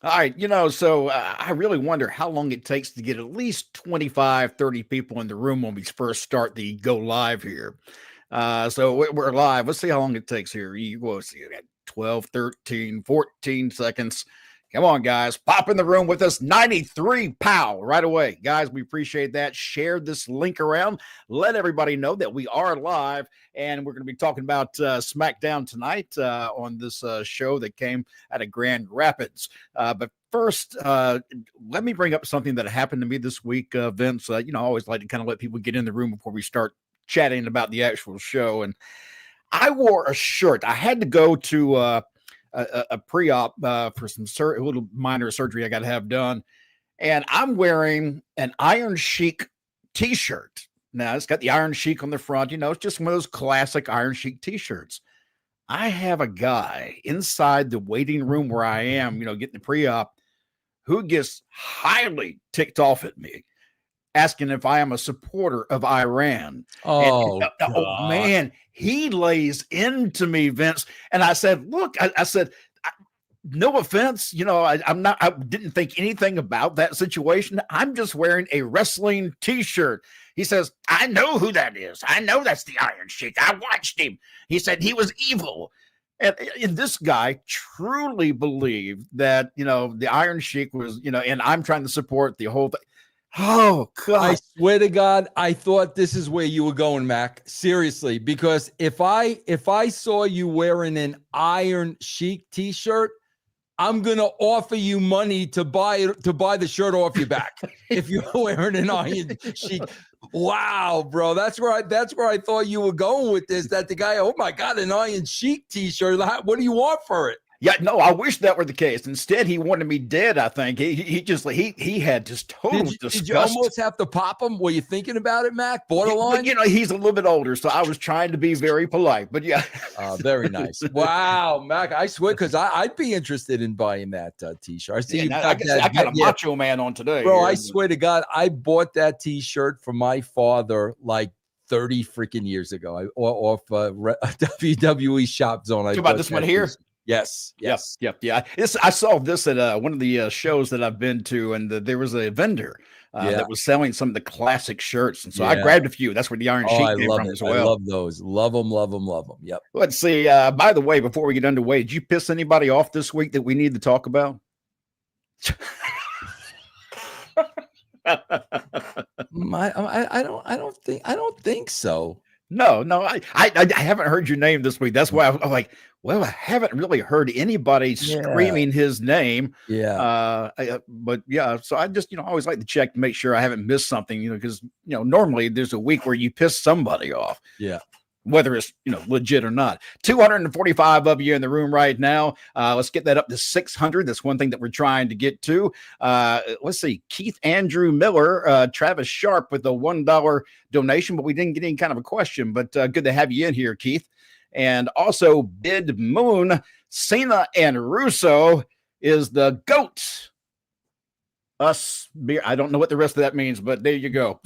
All right, so I really wonder how long it takes to get at least 25, 30 people in the room when we first start the go live here. So we're live. Let's see how long it takes here. We'll see, 12, 13, 14 seconds. Come on, guys. Pop in the room with us. 93 pow right away. Guys, we appreciate that. Share this link around. Let everybody know that we are live, and we're going to be talking about SmackDown tonight on this show that came out of Grand Rapids. But first, let me bring up something that happened to me this week, Vince. I always like to kind of let people get in the room before we start chatting about the actual show. And I wore a shirt. I had to go to a pre-op for some a little minor surgery I got to have done, and I'm wearing an Iron Sheik t-shirt. Now it's got the Iron Sheik on the front. It's just one of those classic Iron Sheik t-shirts. I have a guy inside the waiting room where I am, getting the pre-op, who gets highly ticked off at me, asking if I am a supporter of Iran. Oh, man, he lays into me, Vince. And I said, look, I said, no offense, I didn't think anything about that situation. I'm just wearing a wrestling t-shirt. He says, I know who that is. I know that's the Iron Sheik. I watched him. He said he was evil. And this guy truly believed that, the Iron Sheik was, and I'm trying to support the whole thing. Oh, God. I swear to God, I thought this is where you were going, Mac. Seriously, because if I saw you wearing an Iron Sheik t-shirt, I'm gonna offer you money to buy the shirt off your back if you're wearing an Iron Sheik. Wow, bro, that's where I thought you were going with this. That the guy, oh my God, an Iron Sheik t-shirt. What do you want for it? Yeah, no, I wish that were the case. Instead, he wanted me dead, I think. He had just total disgust. Did you almost have to pop him? Were you thinking about it, Mac? Borderline? He's a little bit older, so I was trying to be very polite. But yeah. Very nice. Wow, Mac, I swear, because I'd be interested in buying that t-shirt. I see I got a macho man on today. Bro, I swear to God, I bought that t-shirt for my father like 30 freaking years ago. Off WWE Shop Zone. Talk about this one here? Yes. Yeah. I saw this at one of the shows that I've been to, and there was a vendor that was selling some of the classic shirts, and so I grabbed a few. That's where the Iron Sheik came from as well. I love those. Love them. Yep. Let's see. By the way, before we get underway, did you piss anybody off this week that we need to talk about? I don't think so. No, I haven't heard your name this week. That's why I'm like, well, I haven't really heard anybody screaming his name. Yeah. But yeah, so I just, I always like to check to make sure I haven't missed something, because, normally there's a week where you piss somebody off. Yeah. Whether it's, legit or not. 245 of you in the room right now. Let's get that up to 600. That's one thing that we're trying to get to. Let's see. Keith Andrew Miller, Travis Sharp with a $1 donation, but we didn't get any kind of a question. But good to have you in here, Keith. And also Bid Moon, Cena and Russo is the GOAT. Us beer. I don't know what the rest of that means, but there you go.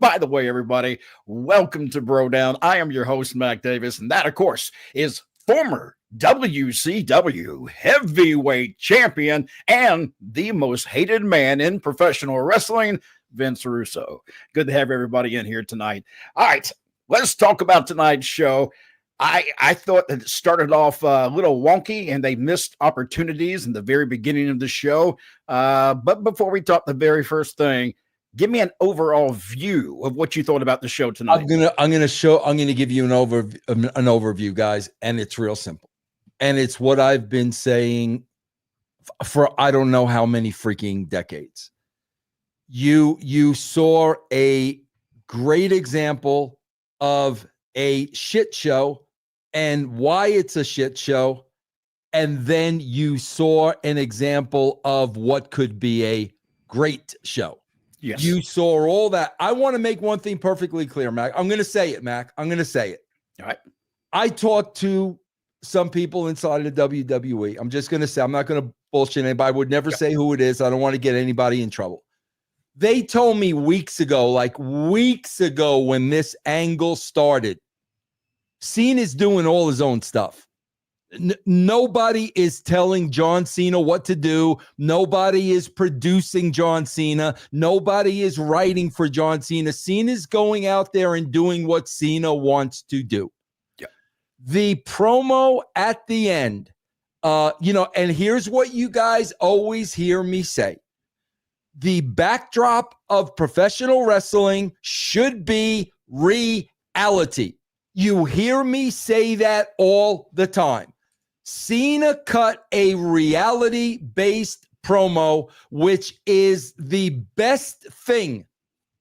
By the way, everybody, welcome to BroDown. I am your host, Mac Davis, and that, of course, is former WCW heavyweight champion and the most hated man in professional wrestling, Vince Russo. Good to have everybody in here tonight. All right, let's talk about tonight's show. I thought that it started off a little wonky and they missed opportunities in the very beginning of the show. But before we talk the very first thing, give me an overall view of what you thought about the show tonight. I'm gonna give you an overview, guys, and it's real simple. And it's what I've been saying for I don't know how many freaking decades. You saw a great example of a shit show and why it's a shit show. And then you saw an example of what could be a great show. Yes. You saw all that. I want to make one thing perfectly clear, Mac. I'm going to say it, Mac. I'm going to say it. All right. I talked to some people inside of the WWE. I'm just going to say, I'm not going to bullshit anybody. I would never say who it is. I don't want to get anybody in trouble. They told me weeks ago when this angle started, Cena's doing all his own stuff. Nobody is telling John Cena what to do. Nobody is producing John Cena. Nobody is writing for John Cena. Cena's going out there and doing what Cena wants to do. Yeah. The promo at the end, and here's what you guys always hear me say. The backdrop of professional wrestling should be reality. You hear me say that all the time. Cena cut a reality-based promo, which is the best thing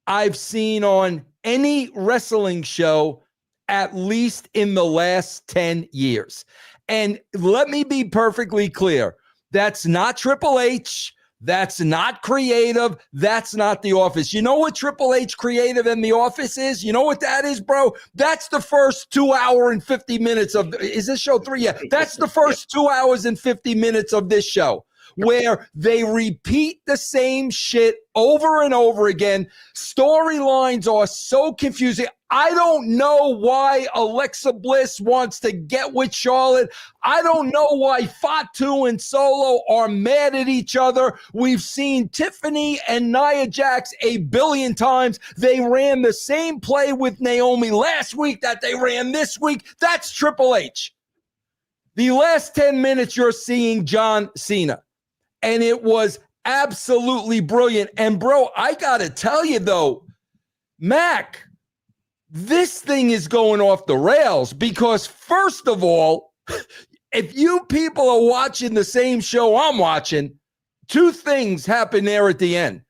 I've seen on any wrestling show, at least in the last 10 years. And let me be perfectly clear. That's not Triple H. That's not creative. That's not The Office. You know what Triple H creative and The Office is? You know what that is, bro? That's the first 2 hours and 50 minutes of, is this show 3? Yeah. That's the first 2 hours and 50 minutes of this show, where they repeat the same shit over and over again. Storylines are so confusing. I don't know why Alexa Bliss wants to get with Charlotte. I don't know why Fatu and Solo are mad at each other. We've seen Tiffany and Nia Jax a billion times. They ran the same play with Naomi last week that they ran this week. That's Triple H. The last 10 minutes, you're seeing John Cena. And it was absolutely brilliant. And, bro, I got to tell you, though, Mac, this thing is going off the rails because, first of all, if you people are watching the same show I'm watching, two things happen there at the end.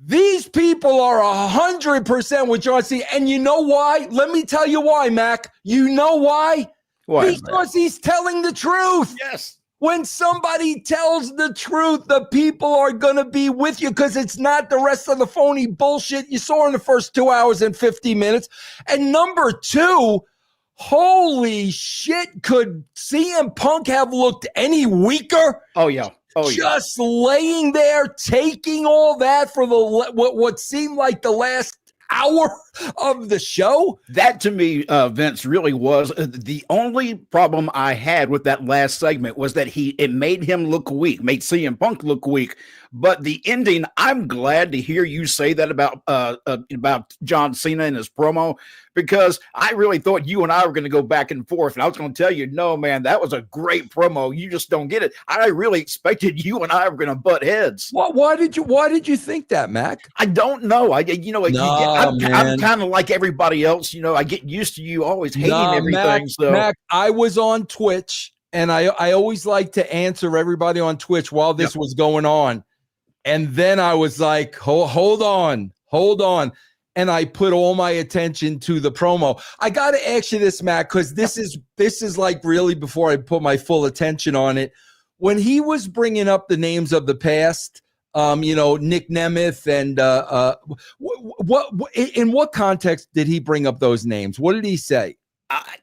These people are 100% with John Cena. And you know why? Let me tell you why, Mac. You know why? Why? Because he's telling the truth. Yes. When somebody tells the truth, the people are going to be with you because it's not the rest of the phony bullshit you saw in the first 2 hours and 50 minutes. And number two, holy shit, could CM Punk have looked any weaker? Oh, yeah. Oh, just laying there, taking all that for what seemed like the last hour of the show. That to me, Vince, really was the only problem I had with that last segment was that it made him look weak, made CM Punk look weak. But the ending, I'm glad to hear you say that about John Cena and his promo, because I really thought you and I were going to go back and forth. And I was going to tell you, no, man, that was a great promo. You just don't get it. I really expected you and I were going to butt heads. Why did you think that, Mac? I don't know. I'm kind of like everybody else. I get used to you always hating everything. Mac, I was on Twitch, and I always like to answer everybody on Twitch while this was going on. And then I was like, hold on. And I put all my attention to the promo. I got to ask you this, Matt, because this is like really before I put my full attention on it. When he was bringing up the names of the past, Nick Nemeth and in what context did he bring up those names? What did he say?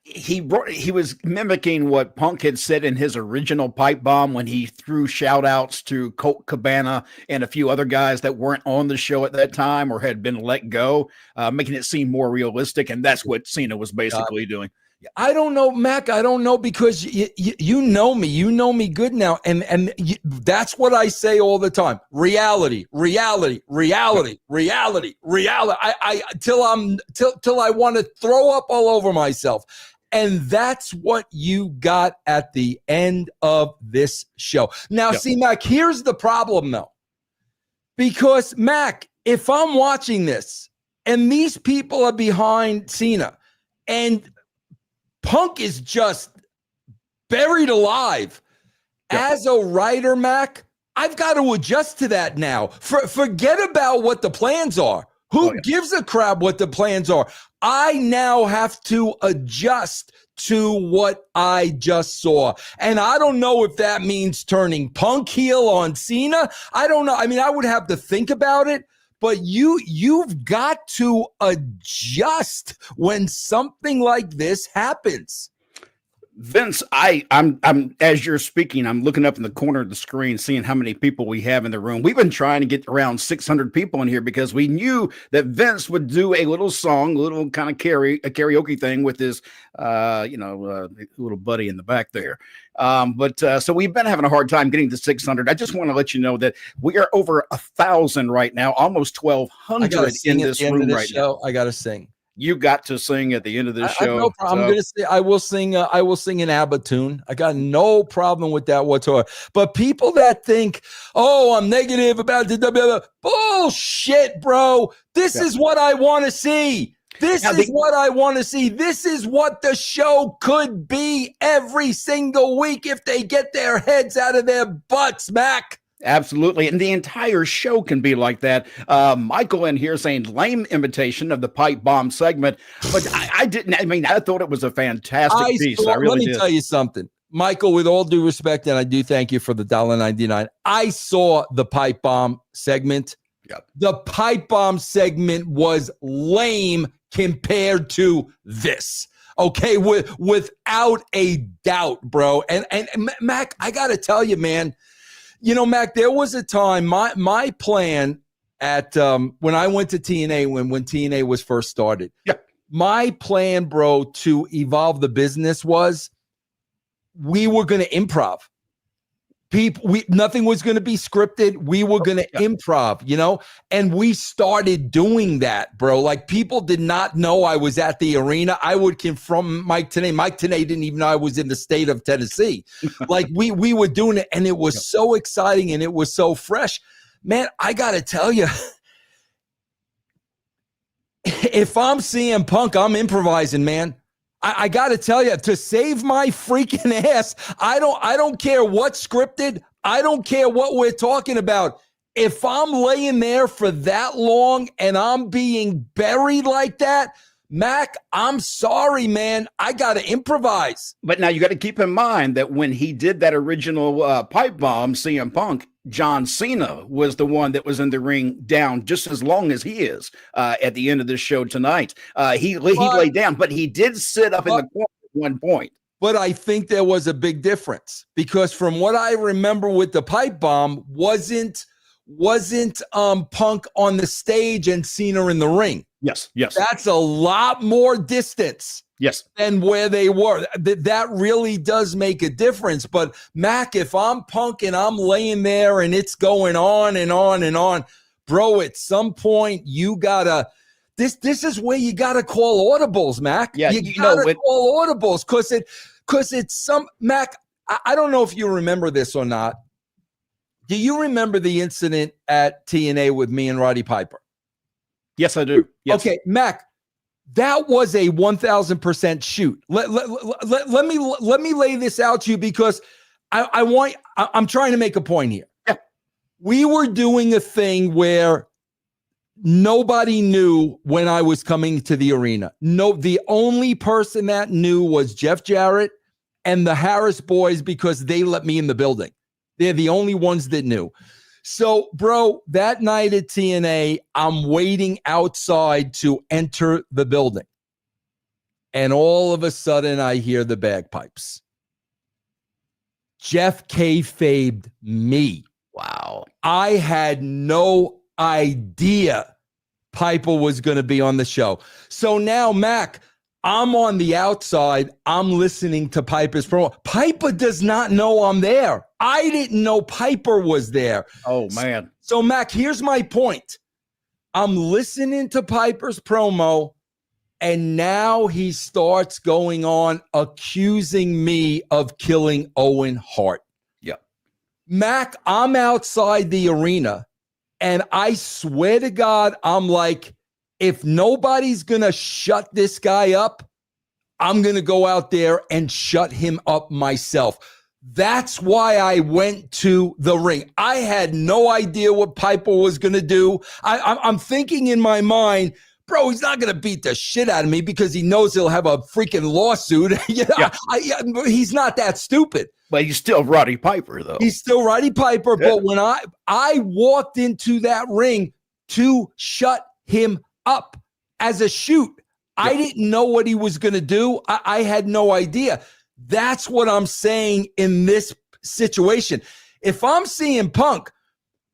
He was mimicking what Punk had said in his original pipe bomb when he threw shout outs to Colt Cabana and a few other guys that weren't on the show at that time or had been let go, making it seem more realistic. And that's what Cena was basically doing. I don't know, Mac. I don't know because you know me. You know me good now. And that's what I say all the time. Reality. Till I want to throw up all over myself. And that's what you got at the end of this show. Now, see, Mac, here's the problem, though. Because, Mac, if I'm watching this and these people are behind Cena and Punk is just buried alive. As a writer, Mac, I've got to adjust to that now. Forget about what the plans are. Who gives a crap what the plans are? I now have to adjust to what I just saw. And I don't know if that means turning Punk heel on Cena. I don't know. I mean, I would have to think about it. But you've got to adjust when something like this happens. Vince, I'm as you're speaking, I'm looking up in the corner of the screen, seeing how many people we have in the room. We've been trying to get around 600 people in here because we knew that Vince would do a little song, a little kind of karaoke thing with his, little buddy in the back there. So we've been having a hard time getting to 600. I just want to let you know that we are over 1,000 right now, almost 1,200 in this room right now. I gotta sing. You got to sing at the end of this show. No problem. I'm gonna say I will sing. I will sing an ABBA tune. I got no problem with that whatsoever. But people that think, "Oh, I'm negative about the WWE," bullshit, bro. This is what I want to see. This is what I want to see. This is what the show could be every single week if they get their heads out of their butts, Mac. Absolutely. And the entire show can be like that. Michael in here saying lame imitation of the pipe bomb segment. But I thought it was a fantastic piece. Let me tell you something. Michael, with all due respect, and I do thank you for the $1.99. I saw the pipe bomb segment. Yep. The pipe bomb segment was lame compared to this. Okay, without a doubt, bro. And Mac, I got to tell you, man, you know, Mac, there was a time my plan at when I went to TNA when TNA was first started. Yeah. My plan, bro, to evolve the business was we were going to improv. Nothing was going to be scripted. We were going to improv, you know, and we started doing that, bro. Like people did not know I was at the arena. I would confront Mike Tenay. Mike Tenay didn't even know I was in the state of Tennessee. Like we were doing it, and it was so exciting and it was so fresh, man. I got to tell you, if I'm CM Punk, I'm improvising, man. I got to tell you, to save my freaking ass, I don't care what's scripted. I don't care what we're talking about. If I'm laying there for that long and I'm being buried like that, Mac, I'm sorry, man. I got to improvise. But now you got to keep in mind that when he did that original pipe bomb, CM Punk, John Cena was the one that was in the ring down just as long as he is at the end of this show tonight. He laid down, but he did sit up in the corner at one point. But I think there was a big difference because from what I remember with the pipe bomb, wasn't Punk on the stage and Cena in the ring. Yes. That's a lot more distance. Yes. Than where they were. That really does make a difference. But Mac, if I'm Punk and I'm laying there and it's going on and on and on, bro, at some point you gotta. This is where you gotta call audibles, Mac. Yeah, you gotta call audibles because it's some Mac. I don't know if you remember this or not. Do you remember the incident at TNA with me and Roddy Piper? Yes, I do. Yes. Okay, Mac. That was a 1,000% shoot. Let me lay this out to you because I'm trying to make a point here. Yeah. We were doing a thing where nobody knew when I was coming to the arena. No, the only person that knew was Jeff Jarrett and the Harris boys because they let me in the building. They're the only ones that knew. So, bro, that night at TNA, I'm waiting outside to enter the building. And all of a sudden, I hear the bagpipes. Jeff kayfabed me. Wow. I had no idea Piper was going to be on the show. So now, Mac, I'm on the outside. I'm listening to Piper's promo. Piper does not know I'm there. I didn't know Piper was there. Oh, man. So, Mac, here's my point. I'm listening to Piper's promo, and now he starts going on accusing me of killing Owen Hart. Yeah. Mac, I'm outside the arena, and I swear to God, I'm like, if nobody's going to shut this guy up, I'm going to go out there and shut him up myself. That's why I went to the ring. I had no idea what Piper was going to do. I'm thinking in my mind, bro, he's not going to beat the shit out of me because he knows he'll have a freaking lawsuit. He's not that stupid. But he's still Roddy Piper, though. He's still Roddy Piper. Yeah. But when I walked into that ring to shut him up as a shoot, I didn't know what he was going to do. I had no idea. That's what I'm saying in this situation. If I'm CM Punk,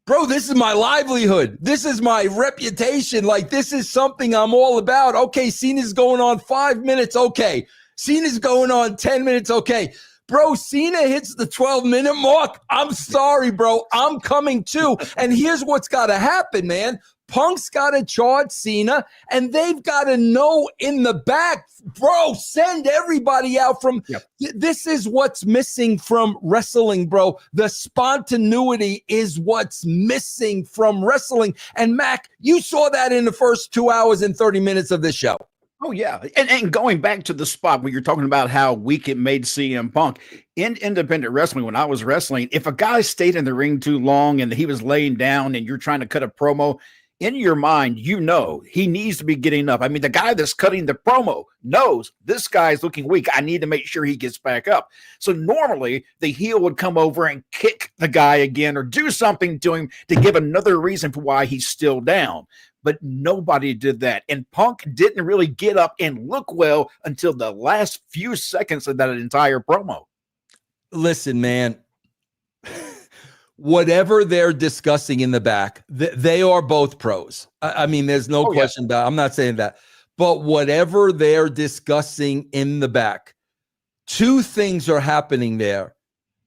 bro, this is my livelihood. This is my reputation. Like, this is something I'm all about. Okay, Cena's going on 5 minutes. Okay. Cena's going on 10 minutes. Okay. Bro, Cena hits the 12-minute mark. I'm sorry, bro. I'm coming too. And here's what's got to happen, man. Punk's got to charge Cena, and they've got to know in the back, bro, send everybody out from this is what's missing from wrestling, bro. The spontaneity is what's missing from wrestling. And Mac, you saw that in the first 2 hours and 30 minutes of this show. Oh, yeah. And going back to the spot where you're talking about how weak it made CM Punk, in independent wrestling, when I was wrestling, if a guy stayed in the ring too long and he was laying down and you're trying to cut a promo, in your mind, you know he needs to be getting up. I mean, the guy that's cutting the promo knows this guy's looking weak. I need to make sure he gets back up. So normally the heel would come over and kick the guy again or do something to him to give another reason for why he's still down. But nobody did that. And Punk didn't really get up and look well until the last few seconds of that entire promo. Listen, man. Whatever they're discussing in the back, they are both pros. I mean, there's no question about it. I'm not saying that. But whatever they're discussing in the back, two things are happening there.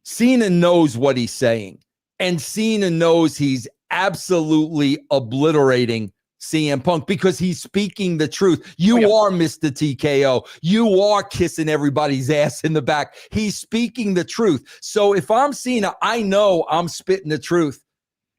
Cena knows what he's saying, and Cena knows he's absolutely obliterating CM Punk because he's speaking the truth. You are Mr. TKO. You are kissing everybody's ass in the back. He's speaking the truth. So if I'm Cena, I know I'm spitting the truth.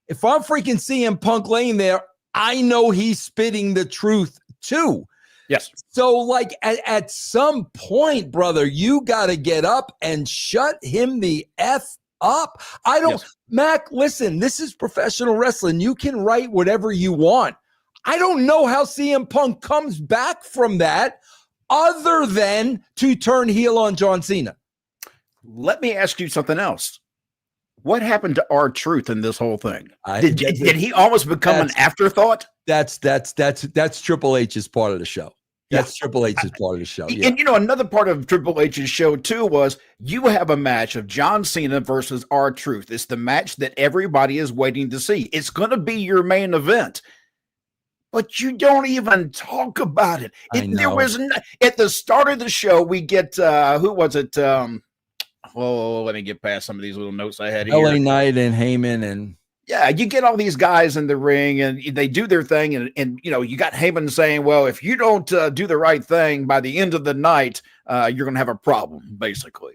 If I'm freaking CM Punk laying there, I know he's spitting the truth too. Yes. So like at some point, brother, you got to get up and shut him the F up. I don't, Mac, listen, this is professional wrestling. You can write whatever you want. I don't know how CM Punk comes back from that other than to turn heel on John Cena. Let me ask you something else. What happened to R-Truth in this whole thing? Did he almost become an afterthought? That's Triple H's part of the show. That's Triple H's part of the show. Yeah. And, you know, another part of Triple H's show, too, was you have a match of John Cena versus R-Truth. It's the match that everybody is waiting to see. It's going to be your main event. But you don't even talk about it. There was at the start of the show, we get who was it? Let me get past some of these little notes I had here. LA Knight and Heyman and you get all these guys in the ring and they do their thing, and you know, you got Heyman saying, well, if you don't do the right thing by the end of the night, you're gonna have a problem, basically.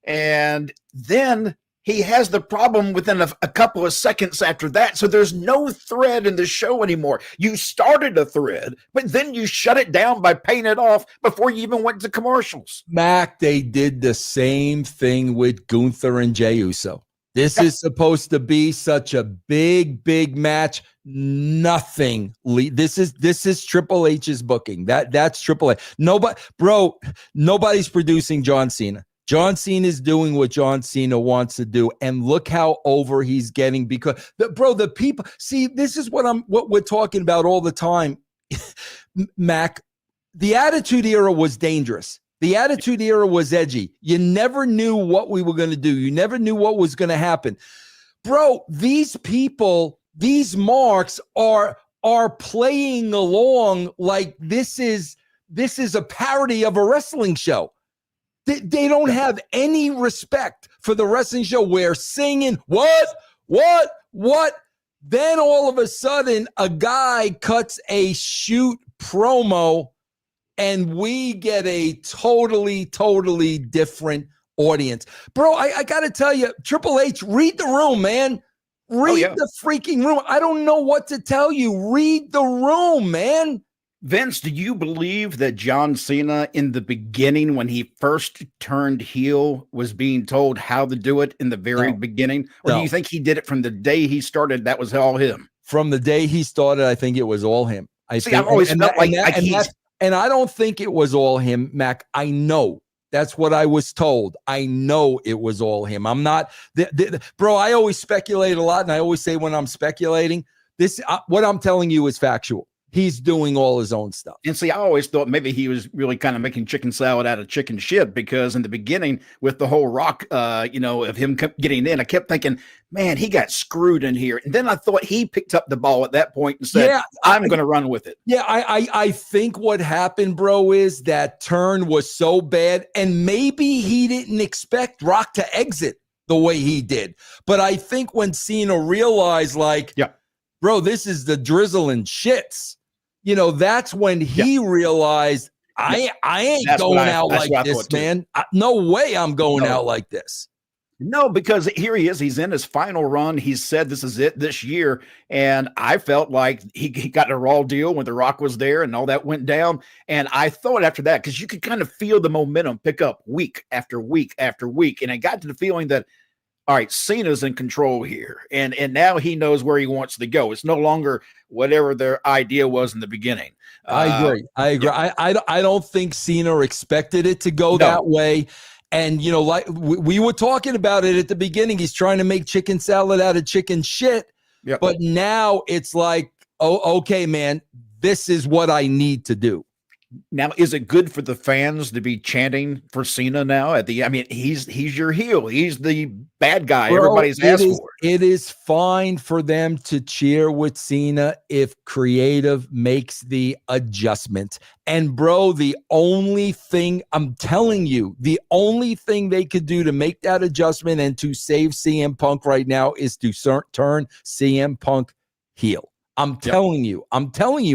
And then he has the problem within a couple of seconds after that. So there's no thread in the show anymore. You started a thread, but then you shut it down by paying it off before you even went to commercials. Mac, they did the same thing with Gunther and Jey Uso. This is supposed to be such a big match. Nothing. This is Triple H's booking. That's Triple H. Nobody's producing John Cena. John Cena is doing what John Cena wants to do, and look how over he's getting because the people see this is what we're talking about all the time. Mac, the Attitude Era was dangerous. The Attitude Era was edgy. You never knew what we were going to do. You never knew what was going to happen. Bro, these people, these marks are playing along like this is a parody of a wrestling show. They don't have any respect for the wrestling show. We're singing, what? Then all of a sudden, a guy cuts a shoot promo, and we get a totally different audience. Bro, I got to tell you, Triple H, read the room, man. Read the freaking room. I don't know what to tell you. Read the room, man. Vince, do you believe that John Cena in the beginning, when he first turned heel, was being told how to do it in the very beginning? Or do you think he did it from the day he started? That was all him? From the day he started, I think it was all him. I've always felt like and I don't think it was all him, Mac. I know. That's what I was told. I know it was all him. I'm not, bro, I always speculate a lot, and I always say when I'm speculating, what I'm telling you is factual. he's doing all his own stuff. And see, I always thought maybe he was really kind of making chicken salad out of chicken shit, because in the beginning with the whole Rock, of him getting in, I kept thinking, man, he got screwed in here. And then I thought he picked up the ball at that point and said, I'm going to run with it. Yeah, I think what happened, bro, is that turn was so bad, and maybe he didn't expect Rock to exit the way he did. But I think when Cena realized, bro, this is the drizzle and shits, that's when he realized, I ain't going out like this, man. No way I'm going out like this. No, because here he is. He's in his final run. He said this is it this year. And I felt like he got a raw deal when The Rock was there and all that went down. And I thought after that, because you could kind of feel the momentum pick up week after week after week. And I got to the feeling that, all right, Cena's in control here. And now he knows where he wants to go. It's no longer whatever their idea was in the beginning. I agree. Yeah. I don't think Cena expected it to go that way. And, like we were talking about it at the beginning, he's trying to make chicken salad out of chicken shit. Yep. But now it's like, oh, okay, man, this is what I need to do. Now, is it good for the fans to be chanting for Cena now? He's your heel. He's the bad guy. Bro, everybody's asked for. It is fine for them to cheer with Cena if creative makes the adjustment. And bro, the only thing I'm telling you, the only thing they could do to make that adjustment and to save CM Punk right now is to turn CM Punk heel. I'm telling you,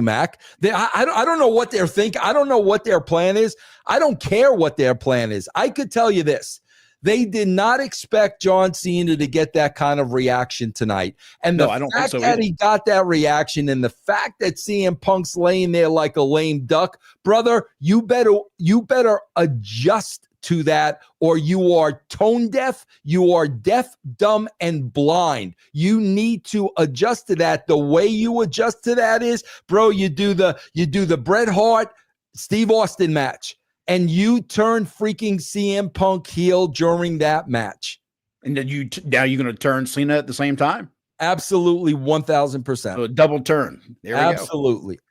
Mac. I don't know what they're thinking. I don't know what their plan is. I don't care what their plan is. I could tell you this. They did not expect John Cena to get that kind of reaction tonight. And I don't think so that he got that reaction, and the fact that CM Punk's laying there like a lame duck, brother, you better adjust to that, or you are tone deaf, you are deaf, dumb, and blind. You need to adjust to that. The way you adjust to that is, bro, you do the Bret Hart, Steve Austin match, and you turn freaking CM Punk heel during that match. And then now you're going to turn Cena at the same time? Absolutely, 1,000%. So a double turn. There we go.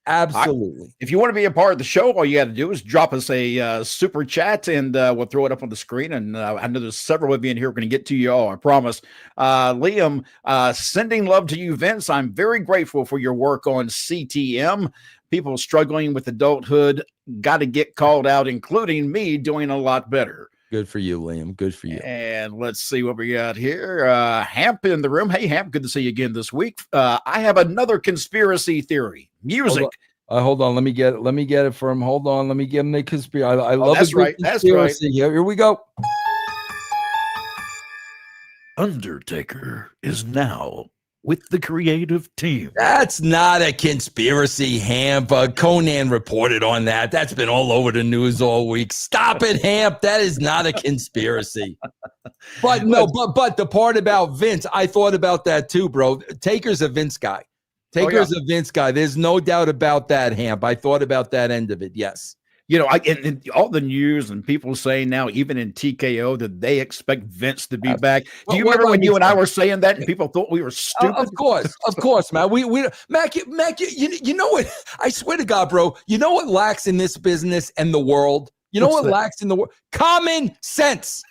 Absolutely. If you want to be a part of the show, all you got to do is drop us a super chat, and we'll throw it up on the screen. And I know there's several of you in here. We're going to get to you all, I promise. Liam, sending love to you, Vince. I'm very grateful for your work on CTM. People struggling with adulthood got to get called out, including me doing a lot better. Good for you, Liam. Good for you. And let's see what we got here. Hamp in the room. Hey, Hamp, good to see you again this week. I have another conspiracy theory. Music. Hold on. Let me get it for him. Hold on. Let me give him the conspiracy. I love that's right. Conspiracy. That's right. Here we go. Undertaker is now with the creative team. That's not a conspiracy, Hamp. Conan reported on that. That's been all over the news all week. Stop it, Hamp. That is not a conspiracy. But the part about Vince, I thought about that too, bro. Taker's a Vince guy. Taker's a Vince guy. There's no doubt about that, Hamp. I thought about that end of it. Yes. And all the news and people saying now, even in TKO, that they expect Vince to be back. Do you remember when you and I were saying that and people thought we were stupid? Of course, man. Mac, you know what? I swear to God, bro. You know what lacks in this business and the world? You know what lacks in the world? Common sense.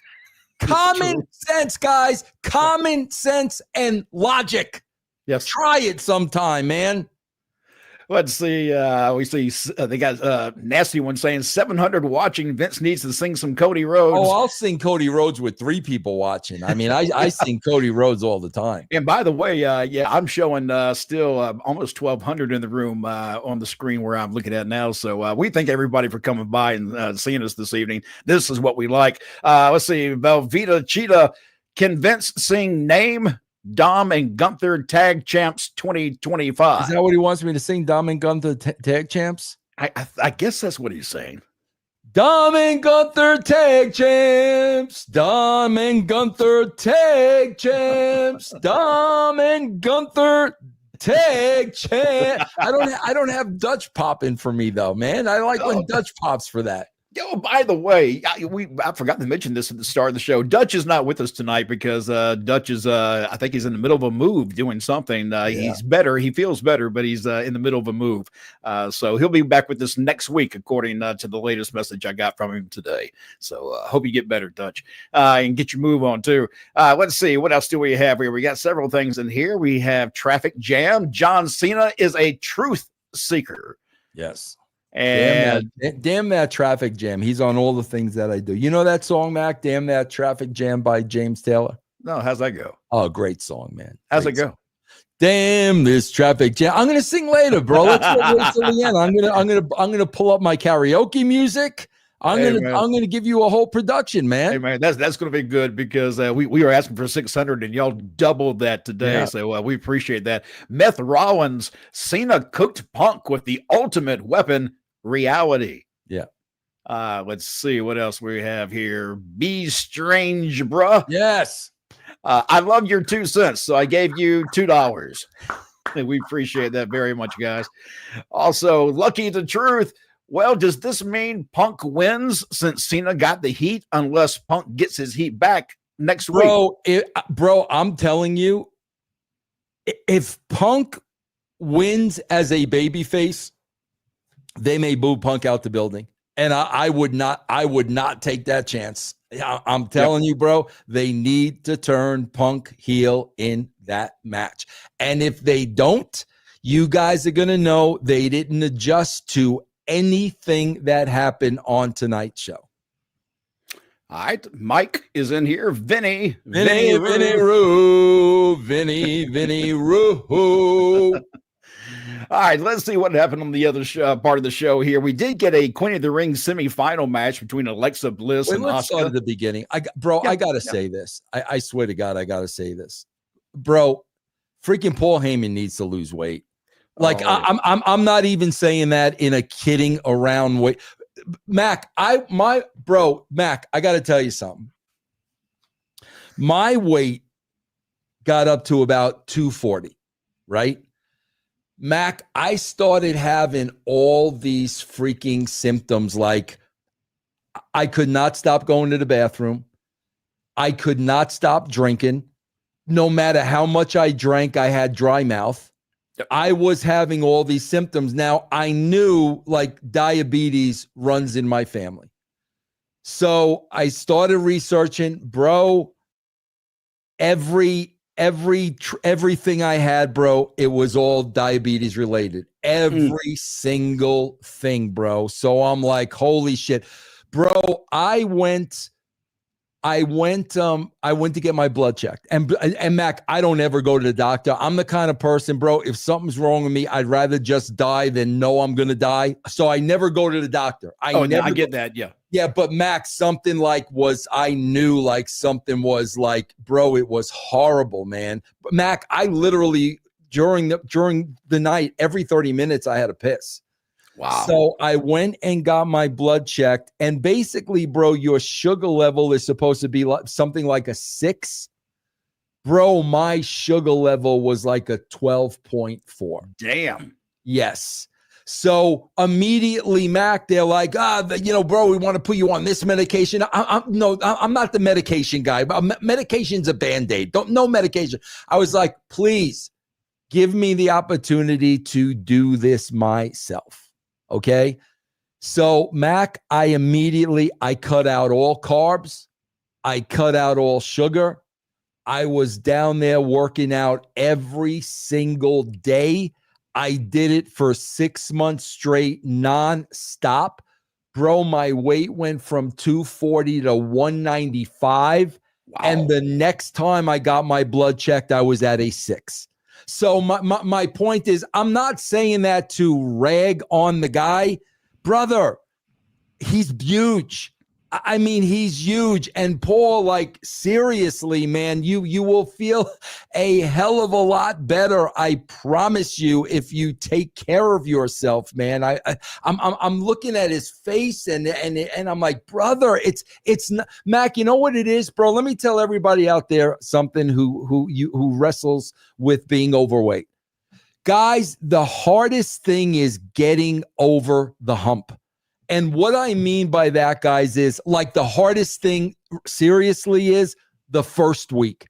Common sense, guys. Common sense and logic. Yes. Try it sometime, man. Let's see. We see they got nasty one saying 700 watching. Vince needs to sing some Cody Rhodes. Oh, I'll sing Cody Rhodes with 3 people watching. I mean, I sing Cody Rhodes all the time. And by the way, I'm showing still almost 1,200 in the room on the screen where I'm looking at now. So we thank everybody for coming by and seeing us this evening. This is what we like. Let's see. Velveeta Cheetah, can Vince sing Name, Dom and Gunther Tag Champs 2025? Is that what he wants me to sing? Dom and Gunther Tag Champs? I guess that's what he's saying. Dom and Gunther Tag Champs. Dom and Gunther Tag Champs. Dom and Gunther Tag Champs. I don't have Dutch popping for me though, man. I like when Dutch pops for that. Oh, by the way, I forgot to mention this at the start of the show. Dutch is not with us tonight because Dutch is I think he's in the middle of a move doing something. He's better, he feels better, but he's in the middle of a move. So he'll be back with us next week, according to the latest message I got from him today. So hope you get better, Dutch, and get your move on too. Let's see, what else do we have here? We got several things in here. We have Traffic Jam. John Cena is a truth seeker. Yes. And damn that Traffic Jam. He's on all the things that I do. You know that song, Mac? Damn that Traffic Jam by James Taylor. No, how's that go? Oh, great song, man. How's it go? Damn this traffic jam. I'm gonna sing later, bro. Let's wait till the end. I'm gonna pull up my karaoke music. I'm gonna give you a whole production, man. Hey man, that's gonna be good because we were asking for 600 and y'all doubled that today. Yeah. So we appreciate that. Meth Rollins, Cena cooked Punk with the ultimate weapon, reality. Yeah. Let's see what else we have here. Be strange, bruh. Yes. I love your 2 cents, so I gave you $2. And we appreciate that very much, guys. Also, Lucky the Truth. Well, does this mean Punk wins since Cena got the heat unless Punk gets his heat back next week? Bro, I'm telling you, if Punk wins as a babyface, they may boo Punk out the building. And I would not take that chance. I'm telling you, bro, they need to turn Punk heel in that match. And if they don't, you guys are going to know they didn't adjust to anything that happened on tonight's show. All right, Mike is in here. Vinny Roo. All right, let's see what happened on the other part of the show here. We did get a Queen of the Ring semifinal match between Alexa Bliss and let's start at the beginning. I got to say this. I swear to God, I got to say this. Bro, freaking Paul Heyman needs to lose weight. Like, I'm not even saying that in a kidding around way. Mac, I got to tell you something. My weight got up to about 240, right? Mac, I started having all these freaking symptoms. Like, I could not stop going to the bathroom. I could not stop drinking. No matter how much I drank, I had dry mouth. I was having all these symptoms. Now, I knew like diabetes runs in my family. So I started researching, bro, everything I had, bro, it was all diabetes related. Every single thing, bro. So I'm like, holy shit. Bro, I went to get my blood checked. And Mac, I don't ever go to the doctor. I'm the kind of person, bro, if something's wrong with me, I'd rather just die than know I'm going to die. So I never go to the doctor. I get that. Yeah. Yeah. But Mac, I knew like something was like, bro, it was horrible, man. But Mac, I literally during the night, every 30 minutes I had a piss. Wow. So I went and got my blood checked. And basically, bro, your sugar level is supposed to be like something like a 6. Bro, my sugar level was like a 12.4. Damn. Yes. So immediately, Mac, they're like, bro, we want to put you on this medication. I'm not the medication guy. But medication's a Band-Aid. No medication. I was like, please give me the opportunity to do this myself. Okay. So Mac, I cut out all carbs. I cut out all sugar. I was down there working out every single day. I did it for 6 months straight, non-stop. Bro, my weight went from 240 to 195. Wow. And the next time I got my blood checked, I was at a 6. So my point is, I'm not saying that to rag on the guy. Brother, he's huge. I mean, he's huge. And Paul, like, seriously, man, you will feel a hell of a lot better, I promise you, if you take care of yourself, man. I'm looking at his face and I'm like, brother, it's not, Mac, you know what it is, bro? Let me tell everybody out there something who wrestles with being overweight. Guys, the hardest thing is getting over the hump. And what I mean by that, guys, is like the hardest thing seriously is the first week.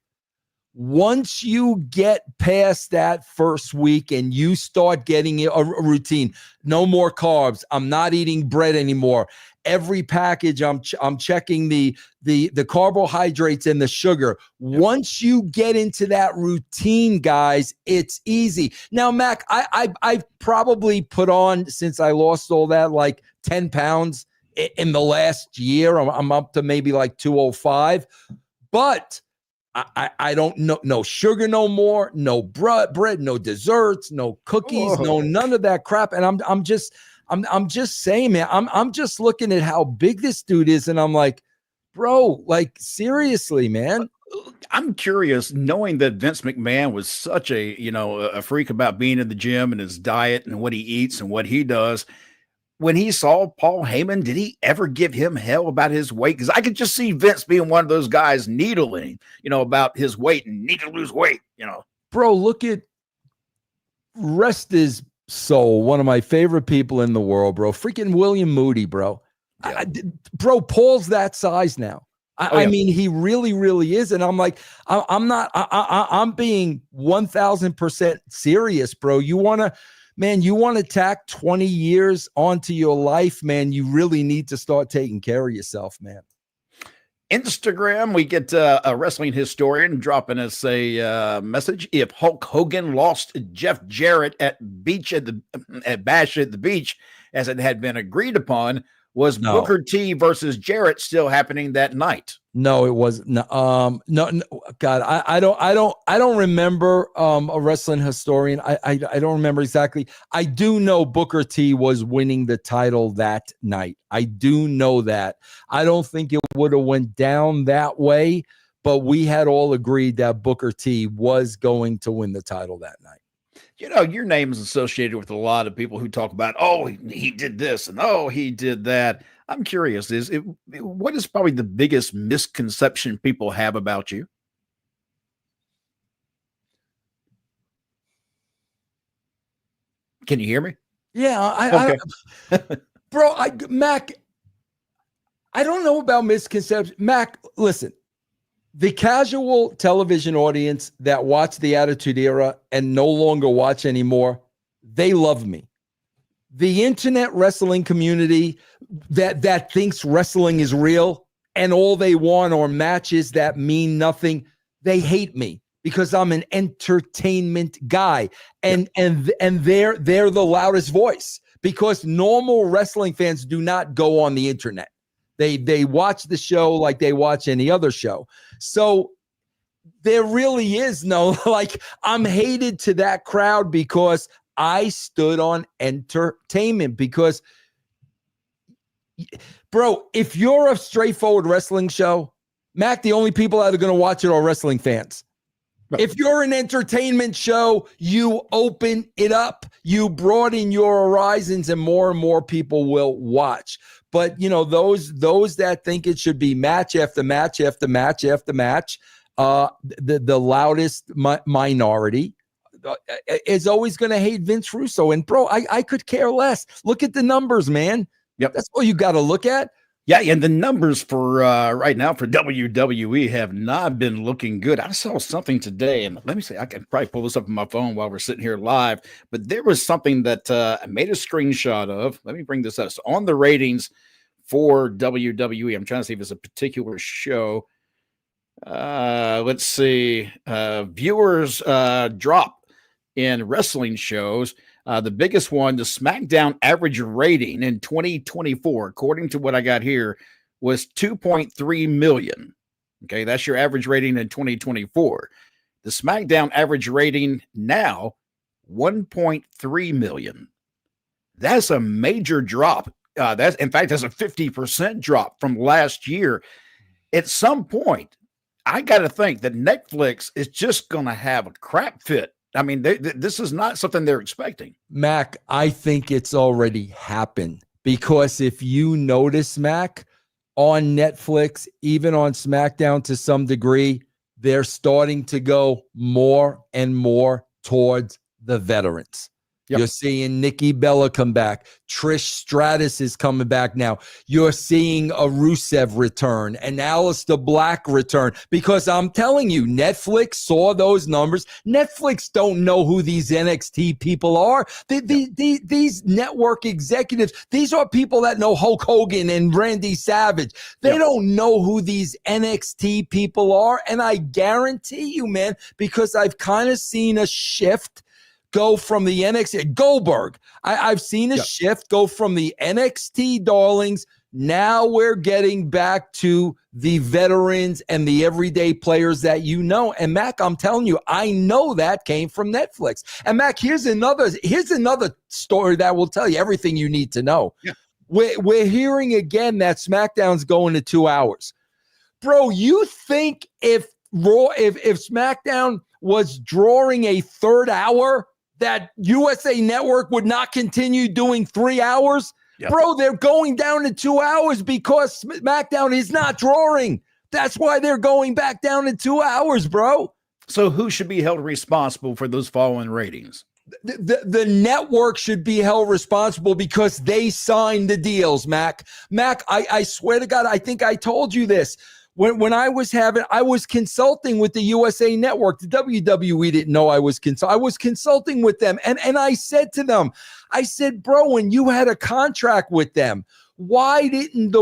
Once you get past that first week and you start getting a routine, no more carbs. I'm not eating bread anymore. Every package, I'm checking the carbohydrates and the sugar. Once you get into that routine, guys, it's easy. Now, Mac, I've probably put on, since I lost all that, like 10 pounds in the last year. I'm up to maybe like 205, but I don't know, no sugar no more, no bread, no desserts, no cookies, no none of that crap. And I'm just saying, man, I'm just looking at how big this dude is, and I'm like, bro, like seriously, man. I'm curious, knowing that Vince McMahon was such a freak about being in the gym and his diet and what he eats and what he does. When he saw Paul Heyman, did he ever give him hell about his weight? Because I could just see Vince being one of those guys needling, about his weight and need to lose weight, Bro, look at rest his soul, one of my favorite people in the world, bro. Freaking William Moody, bro. Yeah. Bro, Paul's that size now. I mean, he really, really is. And I'm like, I'm being 1000% serious, bro. You want to tack 20 years onto your life, man. You really need to start taking care of yourself, man. Instagram, we get a wrestling historian dropping us a message. If Hulk Hogan lost Jeff Jarrett at Bash at the Beach, as it had been agreed upon, was Booker T versus Jarrett still happening that night? No, it was no. God, I don't remember a wrestling historian. I don't remember exactly. I do know Booker T was winning the title that night. I do know that. I don't think it would have went down that way, but we had all agreed that Booker T was going to win the title that night. Your name is associated with a lot of people who talk about, he did this and he did that. I'm curious, what is probably the biggest misconception people have about you? Can you hear me? Yeah, bro, Mac, I don't know about misconception. Mac, listen, the casual television audience that watched the Attitude Era and no longer watch anymore, they love me. The internet wrestling community that thinks wrestling is real and all they want are matches that mean nothing, they hate me because I'm an entertainment guy. And they're the loudest voice because normal wrestling fans do not go on the internet. They watch the show like they watch any other show. So there really is no, like, I'm hated to that crowd because I stood on entertainment. Because, bro, if you're a straightforward wrestling show, Mac, the only people that are going to watch it are wrestling fans. Right. If you're an entertainment show, you open it up, you broaden your horizons, and more people will watch. But, those that think it should be match after match after match after match, the loudest minority is always going to hate Vince Russo. And, bro, I could care less. Look at the numbers, man. Yep. That's all you got to look at. Yeah, and the numbers for right now for WWE have not been looking good. I saw something today, and let me see, I can probably pull this up on my phone while we're sitting here live, but there was something that I made a screenshot of. Let me bring this up. So on the ratings for WWE, I'm trying to see if it's a particular show. Let's see. Viewers drop in wrestling shows. The biggest one, the SmackDown average rating in 2024, according to what I got here, was 2.3 million. Okay, that's your average rating in 2024. The SmackDown average rating now, 1.3 million. That's a major drop. That's a 50% drop from last year. At some point, I got to think that Netflix is just going to have a crap fit. I mean, this is not something they're expecting. Mac, I think it's already happened because if you notice, Mac, on Netflix, even on SmackDown to some degree, they're starting to go more and more towards the veterans. Yep. You're seeing Nikki Bella come back. Trish Stratus is coming back now. You're seeing a Rusev return and Aleister Black return, because I'm telling you, Netflix saw those numbers. Netflix don't know who these NXT people are. These network executives, these are people that know Hulk Hogan and Randy Savage. They don't know who these NXT people are. And I guarantee you, man, because I've kind of seen a shift go from the NXT Goldberg. I've seen a shift go from the NXT darlings. Now we're getting back to the veterans and the everyday players that you know. And Mac, I'm telling you, I know that came from Netflix. And Mac, here's another story that will tell you everything you need to know. Yeah. We're hearing again that SmackDown's going to 2 hours. Bro, you think if SmackDown was drawing a third hour, that USA Network would not continue doing 3 hours? Yep. Bro, they're going down to 2 hours because SmackDown is not drawing. That's why they're going back down to 2 hours, bro. So who should be held responsible for those falling ratings? The network should be held responsible because they signed the deals, Mac. Mac, I swear to God, I think I told you this. When I was consulting with the USA Network. The WWE didn't know I was consulting with them. And I said to them, I said, bro, when you had a contract with them, why didn't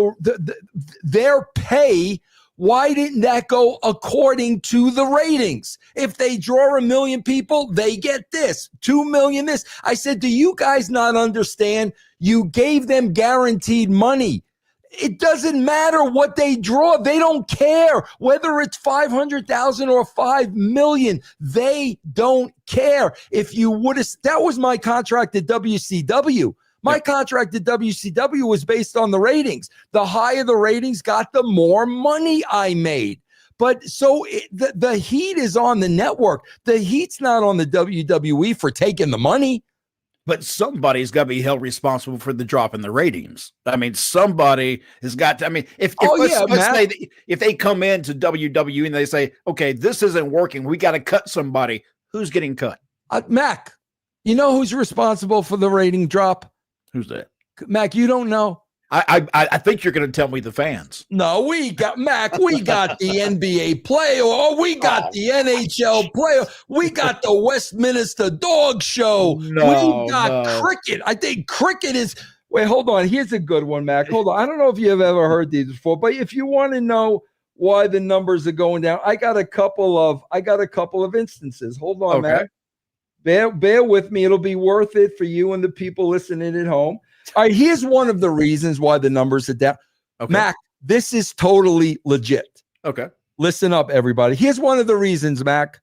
their pay, why didn't that go according to the ratings? If they draw 1 million people, they get this, 2 million this. I said, do you guys not understand? You gave them guaranteed money. It doesn't matter what they draw. They don't care whether it's 500,000 or 5 million. They don't care. If you would have, that was my contract at WCW. My contract at WCW was based on the ratings. The higher the ratings got, the more money I made. But so the heat is on the network. The heat's not on the WWE for taking the money. But somebody's got to be held responsible for the drop in the ratings. I mean, somebody has got to. I mean, if they come into WWE and they say, okay, this isn't working, we got to cut somebody, who's getting cut? Mac, you know who's responsible for the rating drop? Who's that? Mac, you don't know? I think you're going to tell me the fans. No, we got the NBA player, we got the NHL player, we got the Westminster Dog Show, we got cricket. I think cricket is. Wait, hold on. Here's a good one, Mac. Hold on. I don't know if you've ever heard these before, but if you want to know why the numbers are going down, I got a couple of instances. Hold on, Mac. Bear with me. It'll be worth it for you and the people listening at home. All right, here's one of the reasons why the numbers are down. Okay. Mac, this is totally legit. Okay. Listen up, everybody. Here's one of the reasons, Mac.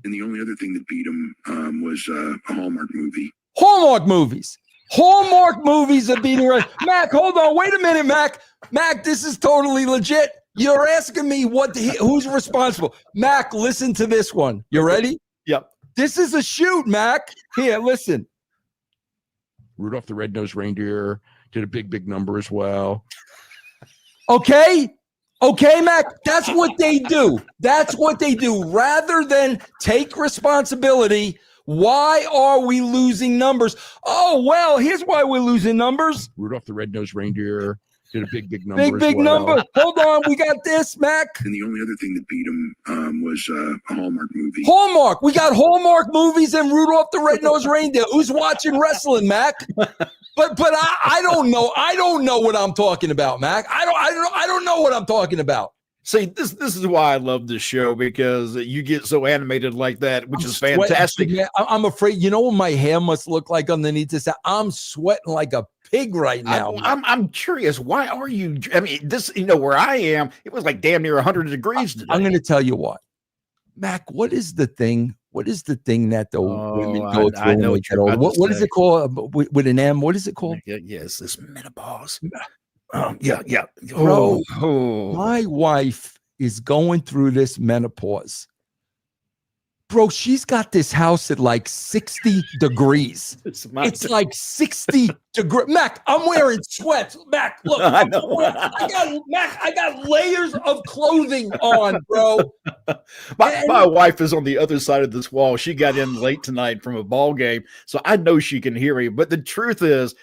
And the only other thing that beat him was a Hallmark movie. Hallmark movies. Hallmark movies are beating right. Mac, hold on. Wait a minute, Mac. Mac, this is totally legit. You're asking me who's responsible. Mac, listen to this one. You ready? Yep. This is a shoot, Mac. Here, listen. Rudolph the Red-Nosed Reindeer did a big number as well. Okay, Mac, that's what they do. That's what they do. Rather than take responsibility, why are we losing numbers? Oh, well, here's why we're losing numbers. Rudolph the Red-Nosed Reindeer did a big number big number. Hold on, we got this, Mac. And the only other thing that beat him was a Hallmark movie. Hallmark. We got Hallmark movies and Rudolph the Red-Nosed Reindeer. Who's watching wrestling, Mac? But I don't know. I don't know what I'm talking about, Mac. I don't know what I'm talking about. See, this is why I love this show, because you get so animated like that, which is fantastic. I'm afraid. You know what my hair must look like underneath this? I'm sweating like a pig right now. I'm curious. Why are you? I mean, this. Where I am, it was like damn near 100 degrees today. I'm going to tell you what, Mac. What is the thing? What is the thing that the women go through? I know what is it called with an M? What is it called? Yes, this menopause. Yeah. Bro, my wife is going through this menopause. bro, she's got this house at like 60 degrees. It's like 60 degrees. Mac, I'm wearing sweats. Mac, look, I know. I got layers of clothing on, bro. My wife is on the other side of this wall. She got in late tonight from a ball game, so I know she can hear me. But the truth is,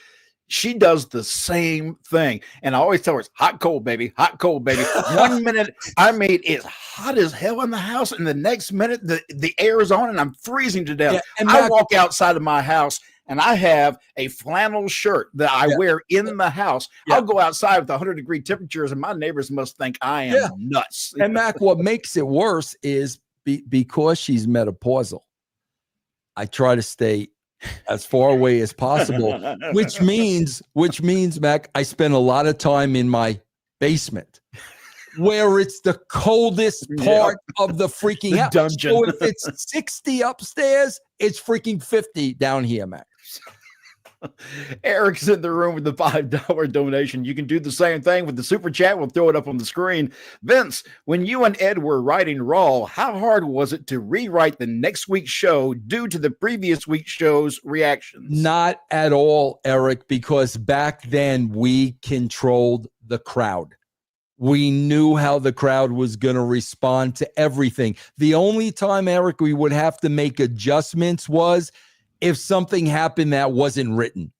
she does the same thing. And I always tell her, it's hot, cold, baby. Hot, cold, baby. 1 minute, I mean, it's hot as hell in the house. And the next minute, the air is on and I'm freezing to death. Yeah, I walk outside of my house and I have a flannel shirt that I wear in the house. Yeah. I'll go outside with 100-degree temperatures and my neighbors must think I am nuts. And Mac, what makes it worse is because she's menopausal, I try to stay as far away as possible, which means, Mac, I spend a lot of time in my basement where it's the coldest part of the freaking house. Dungeon. So if it's 60 upstairs, it's freaking 50 down here, Mac. Eric's in the room with the $5 donation. You can do the same thing with the super chat. We'll throw it up on the screen. Vince, when you and Ed were writing Raw, how hard was it to rewrite the next week's show due to the previous week's show's reactions? Not at all, Eric, because back then we controlled the crowd. We knew how the crowd was going to respond to everything. The only time, Eric, we would have to make adjustments was if something happened that wasn't written,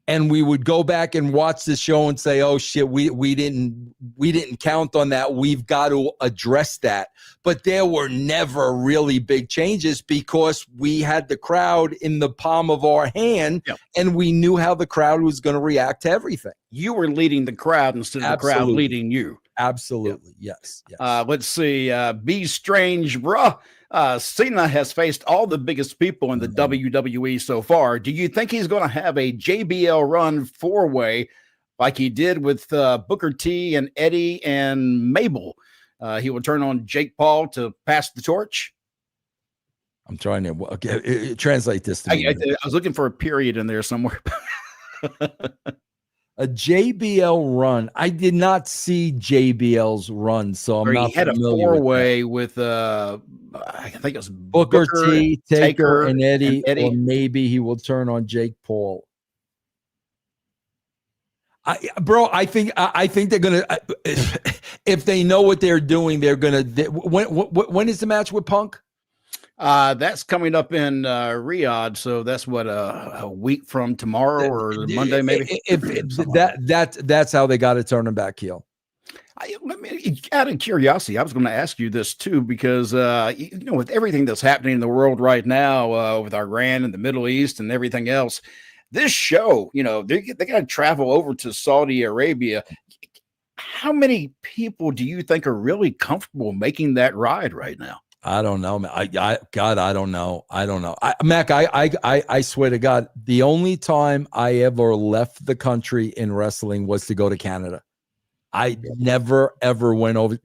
and we would go back and watch the show and say, oh shit, we didn't count on that. We've got to address that. But there were never really big changes because we had the crowd in the palm of our hand and we knew how the crowd was going to react to everything. You were leading the crowd instead of the crowd leading you. Absolutely. Yes. Let's see. Be strange, bruh. Cena has faced all the biggest people in the WWE so far. Do you think he's going to have a JBL run 4-way like he did with Booker T and Eddie and Mabel? He will turn on Jake Paul to pass the torch. I'm trying to translate this to me. I was looking for a period in there somewhere. A JBL run. I did not see JBL's run, so I'm not. He had a 4-way with I think it was Booker T, Taker, and Eddie, or maybe he will turn on Jake Paul. I think they're gonna. If they know what they're doing, they're gonna. When is the match with Punk? That's coming up in Riyadh, so that's what a week from tomorrow or Monday, maybe. That's how they got to turn him back heel. Out of curiosity, I was going to ask you this too, because with everything that's happening in the world right now, with Iran and the Middle East and everything else, this show, they got to travel over to Saudi Arabia. How many people do you think are really comfortable making that ride right now? I don't know, man. God, I don't know. Mac, I swear to God, the only time I ever left the country in wrestling was to go to Canada. I never, ever went over.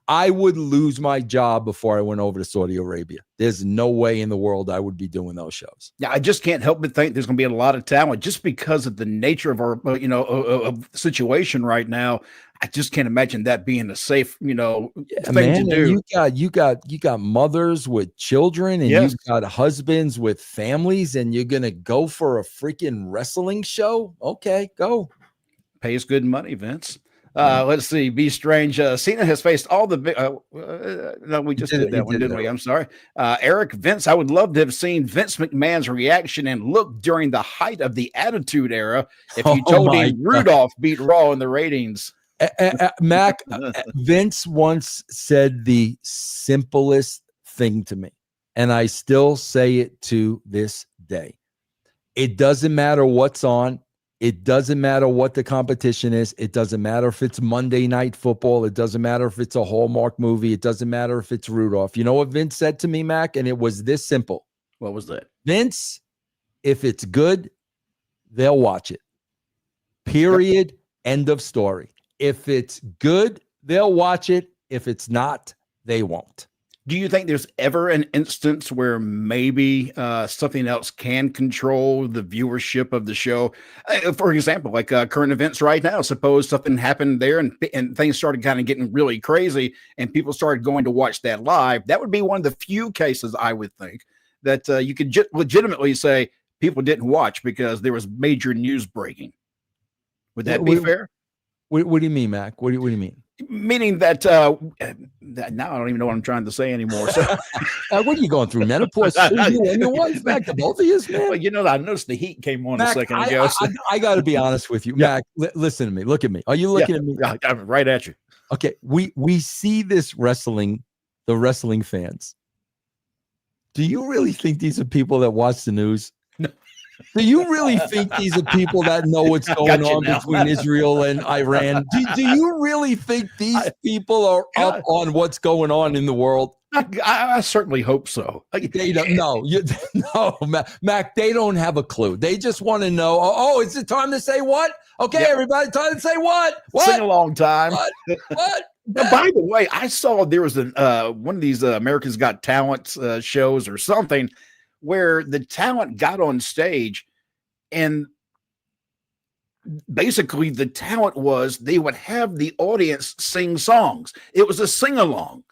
I would lose my job before I went over to Saudi Arabia. There's no way in the world I would be doing those shows. Yeah, I just can't help but think there's going to be a lot of talent just because of the nature of our, situation right now. I just can't imagine that being a safe, thing to do. You got mothers with children, and you've got husbands with families, and you're gonna go for a freaking wrestling show? Okay, go. Pays good money, Vince. Let's see. Be strange. Cena has faced all the big. No, we just did that one, didn't we? I'm sorry. Eric, Vince, I would love to have seen Vince McMahon's reaction and look during the height of the Attitude Era if you told him Rudolph beat Raw in the ratings. Mac, Vince once said the simplest thing to me, and I still say it to this day. It doesn't matter what's on. It doesn't matter what the competition is. It doesn't matter if it's Monday Night Football. It doesn't matter if it's a Hallmark movie. It doesn't matter if it's Rudolph. You know what Vince said to me, Mac? And it was this simple. What was that? Vince, if it's good, they'll watch it. Period. End of story. If it's good, they'll watch it. If it's not, they won't. Do you think there's ever an instance where maybe something else can control the viewership of the show? For example, like current events right now. Suppose something happened there and things started kind of getting really crazy and people started going to watch that live. That would be one of the few cases, I would think, that you could legitimately say people didn't watch because there was major news breaking. Would that be fair? What do you mean, Mac? What do you mean? Meaning that now I don't even know what I'm trying to say anymore. So what are you going through? Menopause? You and your wife, Mac, the both of you, man. Well, I noticed the heat came on Mac, a second ago. I got to be honest with you, Yeah. Mac. Listen to me. Look at me. Are you looking at me? Yeah, I'm right at you. Okay, we see this the wrestling fans. Do you really think these are people that watch the news? No. Do you really think these are people that know what's going on between Israel and Iran? Do you really think these people are up on what's going on in the world? I certainly hope so. They don't. No, Mac. They don't have a clue. They just want to know. Oh, is it time to say what? Okay, everybody, time to say what? What? Sing along time. What? By the way, I saw there was one of these America's Got Talent shows or something where the talent got on stage and basically the talent was they would have the audience sing songs. It was a sing-along.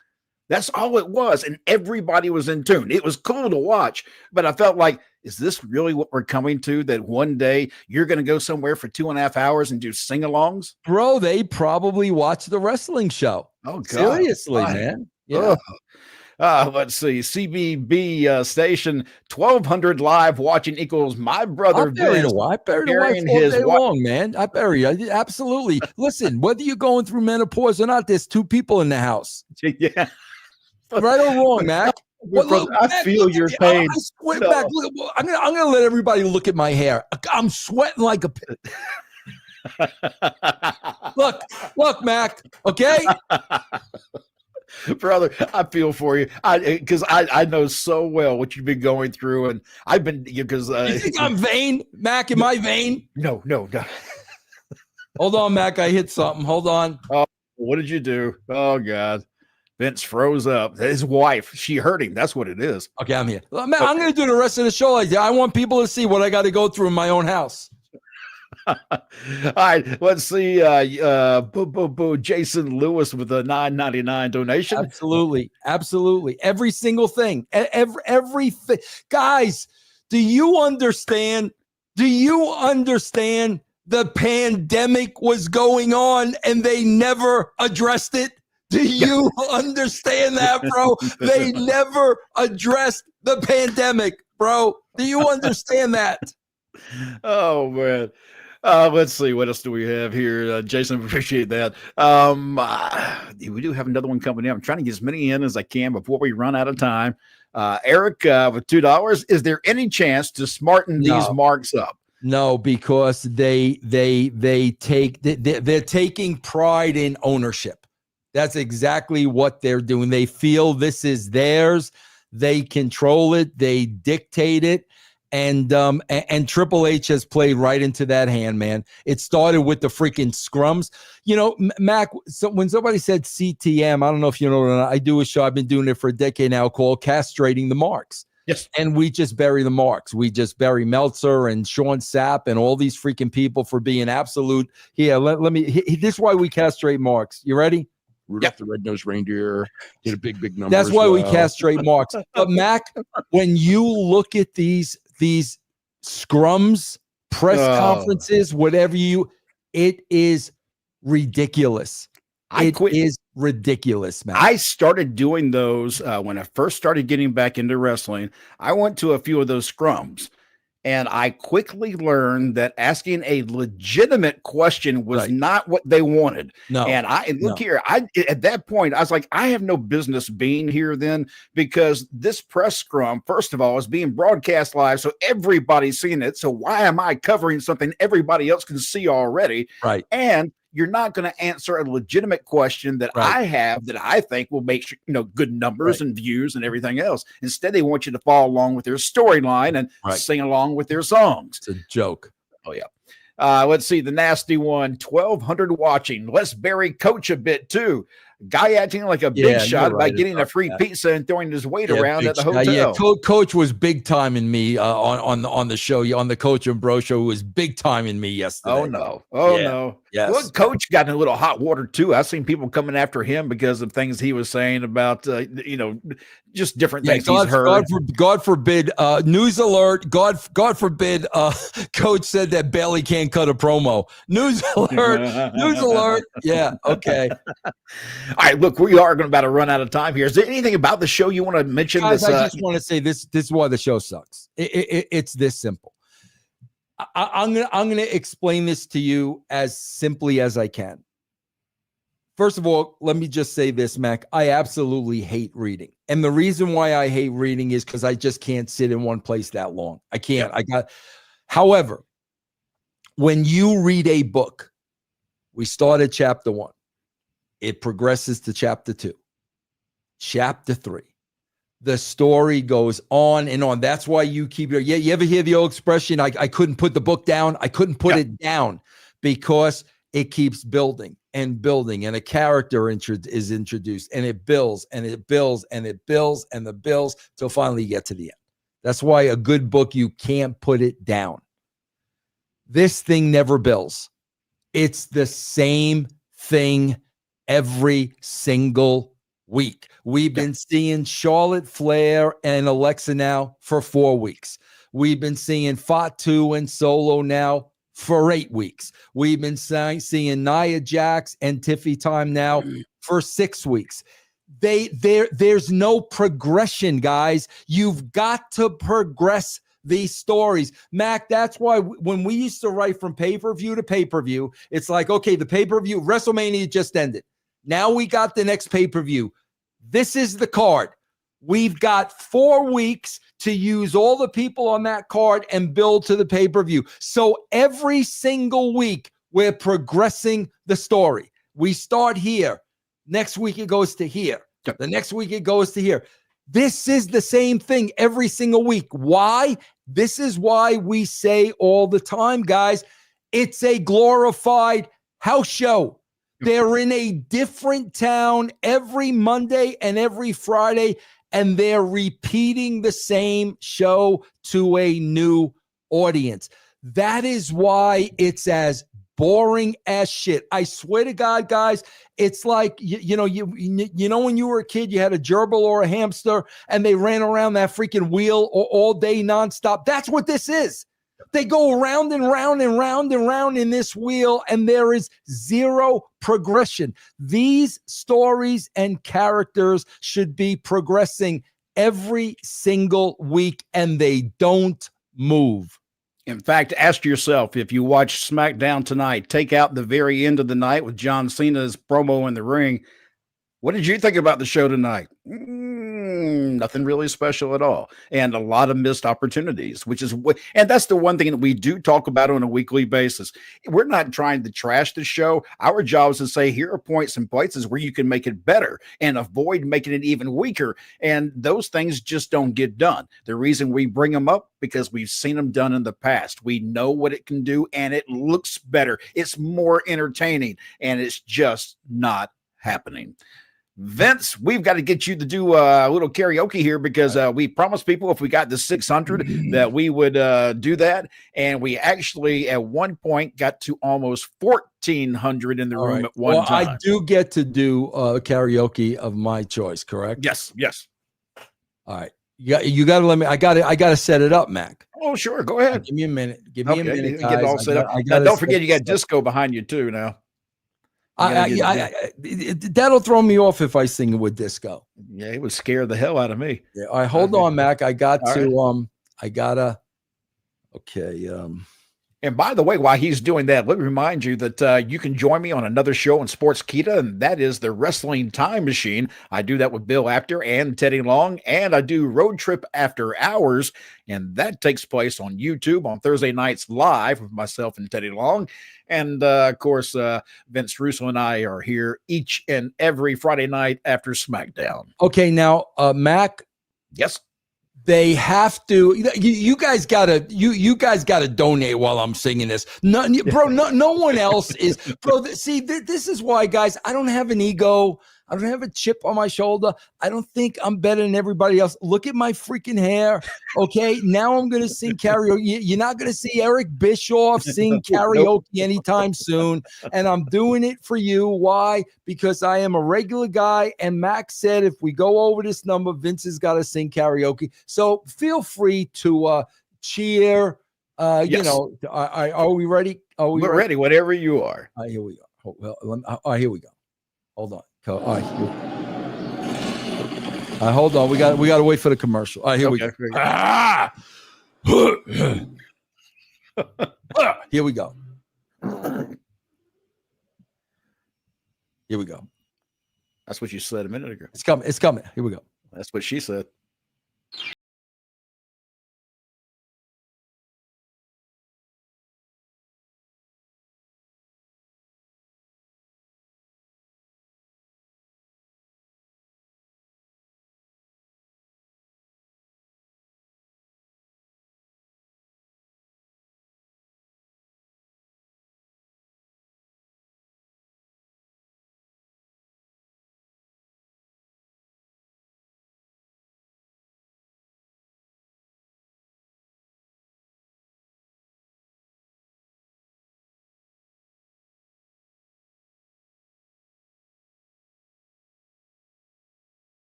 That's all it was. And everybody was in tune. It was cool to watch, but I felt like, is this really what we're coming to? That one day you're going to go somewhere for 2.5 hours and do sing-alongs? Bro, they probably watch the wrestling show. Oh, God. Seriously, man. Yeah. Let's see. CBB station 1200 live watching equals my brother Vince. I buried a wife all day long, man. I absolutely. Listen, whether you're going through menopause or not, there's 2 people in the house. Yeah. Right or wrong, Mac? Look, I feel your pain. Mac, I'm gonna let everybody look at my hair. I'm sweating like a pit. Look, Mac. Okay. Brother, I feel for you. Because I know so well what you've been going through, and I've been because you think I'm vain, Mac? Am I vain? No. Hold on, Mac. I hit something. Hold on. Oh, what did you do? Oh God, Vince froze up. His wife, she hurt him. That's what it is. Okay, I'm here. Man, I'm going to do the rest of the show like that. I want people to see what I got to go through in my own house. All right, let's see. Jason Lewis with a $9.99 donation. Absolutely. Every single thing. Everything. Guys, do you understand? The pandemic was going on and they never addressed it? Do you understand that, bro? They never addressed the pandemic, bro. Do you understand that? Oh, man. Let's see. What else do we have here? Jason, appreciate that. We do have another one coming in. I'm trying to get as many in as I can before we run out of time. Eric with $2. Is there any chance to smarten these marks up? No, because they're taking pride in ownership. That's exactly what they're doing. They feel this is theirs. They control it. They dictate it. And Triple H has played right into that hand, man. It started with the freaking scrums. You know, Mac, so when somebody said CTM, I don't know if you know or not, I do a show, I've been doing it for a decade now, called Castrating the Marks. Yes. And we just bury the marks. We just bury Meltzer and Sean Sapp and all these freaking people for being absolute. Here, let me, this is why we castrate marks. You ready? Rudolph the Red-Nosed Reindeer did a big number. That's why we castrate marks. But Mac, when you look at these scrums, press conferences, whatever it is ridiculous. It is ridiculous, man. I started doing those when I first started getting back into wrestling. I went to a few of those scrums, and I quickly learned that asking a legitimate question was not what they wanted. No. And here, at that point, I was like, I have no business being here then, because this press scrum, first of all, is being broadcast live, so everybody's seeing it. So why am I covering something everybody else can see already? Right. And you're not going to answer a legitimate question that I have that I think will make good numbers and views and everything else. Instead, they want you to follow along with their storyline and sing along with their songs. It's a joke. Oh, yeah. Let's see. The nasty one, 1,200 watching. Let's bury Coach a bit, too. Guy acting like a big Yeah, shot you're by right getting a about free that. pizza and throwing his weight Yeah, around big at the shot. hotel. Yeah, Coach was big time in me on the show, on the Coach and Bro show. Was big time in me yesterday. Oh no! Oh Yeah. no! Yes. Well, Coach got in a little hot water too. I've seen people coming after him because of things he was saying about just different things he's heard. God forbid. News alert. God forbid. Coach said that Bailey can't cut a promo. News alert. News alert. Yeah. Okay. All right. Look, we are about to run out of time here. Is there anything about the show you want to mention? Guys, I just want to say this. This is why the show sucks. It's this simple. I'm gonna explain this to you as simply as I can. First of all, let me just say this, Mac. I absolutely hate reading. And the reason why I hate reading is because I just can't sit in one place that long. I can't. Yeah. However, when you read a book, we start at chapter 1. It progresses to chapter 2, chapter 3. The story goes on and on. That's why you keep your, you ever hear the old expression, I couldn't put the book down. I couldn't put it down, because it keeps building and building, and a character is introduced, and it builds and it builds and it builds and the builds till finally you get to the end. That's why a good book, you can't put it down. This thing never builds. It's the same thing every single week. We've been seeing Charlotte Flair and Alexa now for 4 weeks. We've been seeing Fatu and Solo now for 8 weeks. We've been seeing Nia Jax and Tiffy Time now for 6 weeks. There's no progression, guys. You've got to progress these stories. Mac, that's why when we used to write from pay-per-view to pay-per-view, it's like, okay, the pay-per-view, WrestleMania just ended. Now we got the next pay-per-view. This is the card. We've got 4 weeks to use all the people on that card and build to the pay-per-view. So every single week, we're progressing the story. We start here. Next week, it goes to here. The next week, it goes to here. This is the same thing every single week. Why? This is why we say all the time, guys, it's a glorified house show. They're in a different town every Monday and every Friday, and they're repeating the same show to a new audience. That is why it's as boring as shit. I swear to God, guys, it's like, you know when you were a kid, you had a gerbil or a hamster, and they ran around that freaking wheel all day nonstop. That's what this is. They go round and round and round and round in this wheel, and there is zero progression. These stories and characters should be progressing every single week, and they don't move. In fact, ask yourself, if you watch SmackDown tonight, take out the very end of the night with John Cena's promo in the ring. What did you think about the show tonight? Nothing really special at all. And a lot of missed opportunities, and that's the one thing that we do talk about on a weekly basis. We're not trying to trash the show. Our job is to say, here are points and places where you can make it better and avoid making it even weaker. And those things just don't get done. The reason we bring them up, because we've seen them done in the past. We know what it can do, and it looks better. It's more entertaining, and it's just not happening. Vince, we've got to get you to do a little karaoke here, because we promised people if we got the 600 that we would do that. And we actually at one point got to almost 1,400 in the room at one time. I do get to do karaoke of my choice, correct? Yes. All right. You got to let me. I got to set it up, Mac. Oh, sure. Go ahead. Give me a minute. Give me a minute, guys. Get it all set up. Now, don't forget you got disco behind you too now. That'll throw me off if I sing it with disco. Yeah, it would scare the hell out of me. Yeah. All right, hold on, Mac. I gotta. Okay. And by the way, while he's doing that, let me remind you that you can join me on another show on Sportskeeda, and that is the Wrestling Time Machine. I do that with Bill Apter and Teddy Long, and I do Road Trip After Hours, and that takes place on YouTube on Thursday nights live with myself and Teddy Long. And, of course, Vince Russo and I are here each and every Friday night after SmackDown. Okay, now, Mac. Yes. They have to. You guys gotta. You guys gotta donate while I'm singing this. No one else is. Bro, see, this is why, guys. I don't have an ego. I don't have a chip on my shoulder. I don't think I'm better than everybody else. Look at my freaking hair. Okay, now I'm going to sing karaoke. You're not going to see Eric Bischoff sing karaoke anytime soon. And I'm doing it for you. Why? Because I am a regular guy. And Max said if we go over this number, Vince has got to sing karaoke. So feel free to cheer. Yes. You know, are we ready? We're ready, whatever you are. Here we go. Well, here we go. Hold on. All right, hold on. We got to wait for the commercial. All right, here we go. Here we go. Here we go. That's what you said a minute ago. It's coming. It's coming. Here we go. That's what she said.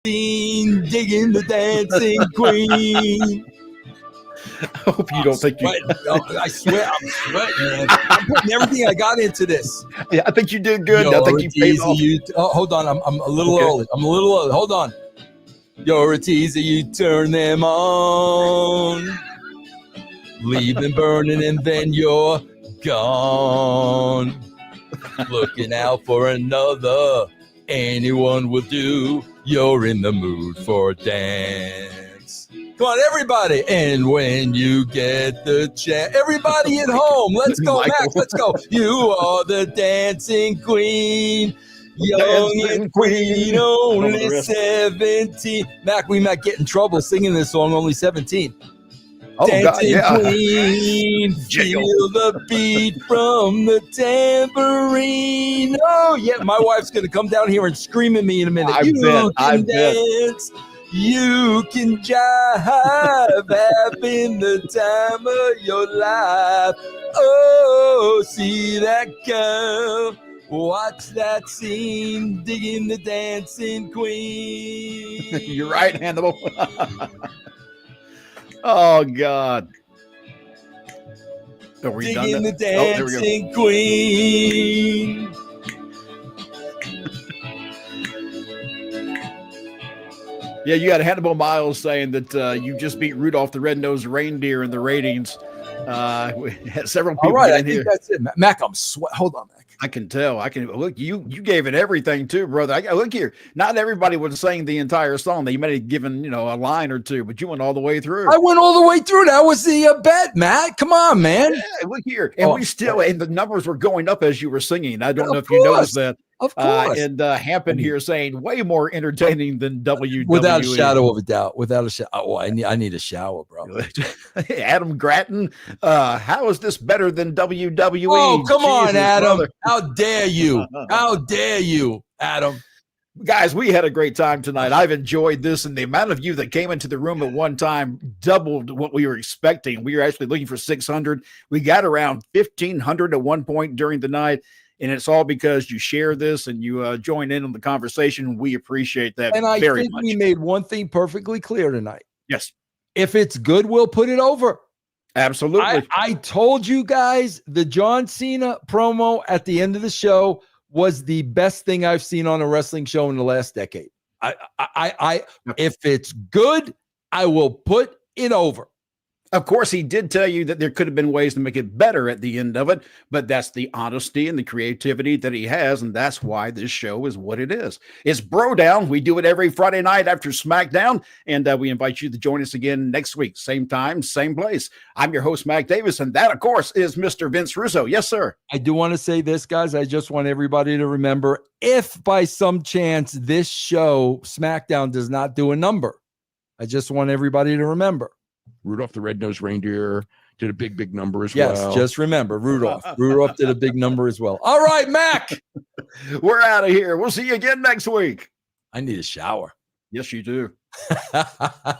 Digging the dancing queen. I hope you don't think you. I swear I'm sweating, man. I'm putting everything I got into this. Yeah, I think you did good. I think you paid off. Hold on, I'm a little early. I'm a little early. Hold on. You're a teaser, you turn them on. Leave them burning and then you're gone. Looking out for another. Anyone will do. You're in the mood for a dance. Come on, everybody. And when you get the chance, everybody at home, let's go, Michael. Max, let's go. You are the dancing queen. Young and queen, only 17. Mac, we might get in trouble singing this song, only 17. Oh, dancing God, yeah. queen, feel the beat from the tambourine. Oh, yeah, my wife's going to come down here and scream at me in a minute. I bet. You can jive, having the time of your life. Oh, see that girl, watch that scene, digging the dancing queen. You're right, Hannibal. Oh, God. Are we digging done? The dancing queen. Yeah, you got Hannibal Miles saying that you just beat Rudolph the Red-Nosed Reindeer in the ratings. We had several people in here. That's it. Mac, I'm sweating. Hold on, Mac. I can tell. Look. You gave it everything too, brother. Look here. Not everybody was saying the entire song. They may have given a line or two, but you went all the way through. I went all the way through. That was the bet, Matt. Come on, man. Yeah, look here, and we still and the numbers were going up as you were singing. I don't know if you noticed that. Of course. And Hampton here saying way more entertaining than WWE. Without a shadow of a doubt. Without a shadow. Oh, I need a shower, bro. Adam Grattan, how is this better than WWE? Oh, come on, Jesus, Adam. brother. How dare you? How dare you, Adam? Guys, we had a great time tonight. I've enjoyed this, and the amount of you that came into the room at one time doubled what we were expecting. We were actually looking for 600. We got around 1,500 at one point during the night, and it's all because you share this and you join in on the conversation. We appreciate that And I very think much. we made one thing perfectly clear tonight. Yes, If it's good, we'll put it over. absolutely. I told you guys the John Cena promo at the end of the show was the best thing I've seen on a wrestling show in the last decade. If it's good, I will put it over. Of course, he did tell you that there could have been ways to make it better at the end of it, but that's the honesty and the creativity that he has, and that's why this show is what it is. It's BroDown. We do it every Friday night after SmackDown, and we invite you to join us again next week. Same time, same place. I'm your host, Mac Davis, and that, of course, is Mr. Vince Russo. Yes, sir. I do want to say this, guys. I just want everybody to remember, if by some chance this show, SmackDown, does not do a number, I just want everybody to remember. Rudolph the Red-Nosed Reindeer did a big number as Yes, well. just remember, Rudolph. Rudolph did a big number as well. All right, Mac. We're out of here. We'll see you again next week. I need a shower. Yes, you do.